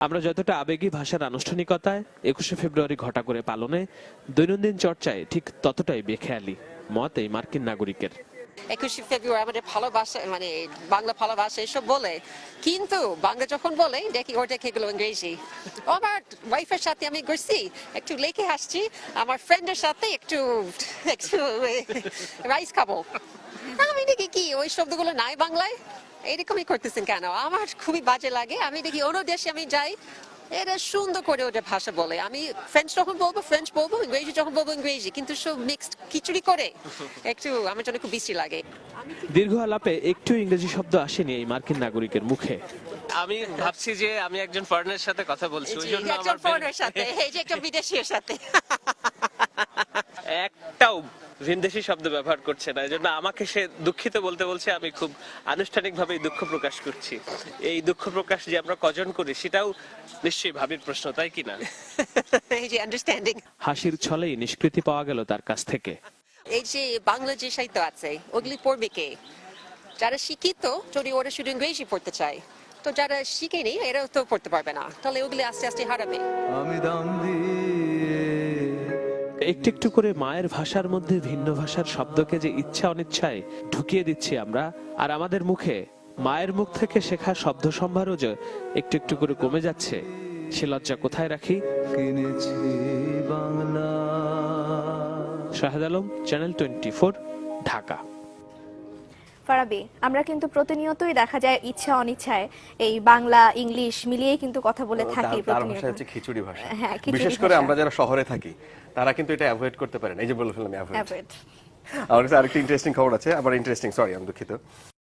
আমরা যতটা আবেগী ভাষার আনুষ্ঠানিকতায় 21শে ফেব্রুয়ারি ঘটা করে পালনে দৈনন্দিন চর্চায় ঠিক ততটাই বেখেয়ালি মত এই মার্কিন নাগরিকের। 21শে ফেব্রুয়ারি আমাদের ভালোবাসা মানে বাংলা ভালোবাসা এসব বলে, কিন্তু বাংলা যখন বলে দেখি ওর দেখে এগুলো ইংরেজি। আমার ওয়াইফের সাথে আমি গেছি একটু লেকে আসছি, আমার ফ্রেন্ডের সাথে একটু একটু রাইস খাবো, আমি দেখি কি ওই শব্দগুলো নাই বাংলায়, এরকমই করতেছেন কেন? আমার খুবই বাজে লাগে। আমি দেখি অন্য দেশে আমি যাই, এরা সুন্দর করে ওদের ভাষা বলে, আমি ফ্রেঞ্চ যখন বলবো ফ্রেঞ্চ বলবো, ইংরেজি যখন বলবো ইংরেজি, কিন্তু সব মিক্সড খিচুড়ি করে একটু আমার জন্য খুব বিশ্রী লাগে। দীর্ঘ আলাপে একটু ইংরেজি শব্দ আসেনি এই মার্কিন নাগরিকের মুখে। আমি ভাবছি যে আমি একজন ফরেনারের সাথে কথা বলছি, ওই জন্য একজন আমার ফরেনারের সাথে, এই যে একটা বিদেশীর সাথে একটাও ভিনদেশী শব্দ ব্যবহার করছে না, এজন্য আমাকে সে দুঃখিত বলতে বলছে। আমি খুব আনুষ্ঠানিকভাবে দুঃখ প্রকাশ করছি। এই দুঃখ প্রকাশ যে আমরা কজন করি সেটাও নিশ্চয়ই ভাবির প্রশ্ন, তাই কি না? এই যে আন্ডারস্ট্যান্ডিং, হাসির ছলেই নিষ্কৃতি পাওয়া গেল তার কাছ থেকে। এই যে বাংলা যে সাহিত্য আছে ওগুলি পড়বে কে? যারা শিক্ষিত যদি ওরা শুধু ইংরেজি পড়তে চায়, তো যারা শিখেনি এরাও তো পড়তে পারবে না, তাহলে ওগুলি আস্তে আস্তে হারাবে। আমি দাম দিয়ে একটু একটু করে মায়ের ভাষার মধ্যে ভিন্ন ভাষার শব্দকে যে ইচ্ছা অনিচ্ছায় ঢুকিয়ে দিচ্ছি আমরা, আর আমাদের মুখে মায়ের মুখ থেকে শেখা শব্দ সম্ভারও যে একটু একটু করে কমে যাচ্ছে, সে লজ্জা কোথায় রাখি? কিনেছি বাংলা। শাহেদ আলম, চ্যানেল 24, ঢাকা। ফারাবি, আমরা কিন্তু প্রতিনিয়তই দেখা যায় ইচ্ছা অনিচ্ছায় এই বাংলা ইংলিশ মিলিয়ে কিন্তু কথা বলে থাকি তার ভাষা হচ্ছে খিচুড়ি ভাষা। হ্যাঁ, খিচুড়ি বিশেষ করে ভাষা। আমরা যারা শহরে থাকি তারা কিন্তু এটা অ্যাভয়েড করতে পারে না। এই যে বলে ফেললাম অ্যাভয়েড। Avoid। আমার কাছে আরেকটা ইন্টারেস্টিং খবর আছে, আবার ইন্টারেস্টিং, সরি আমি দুঃখিত।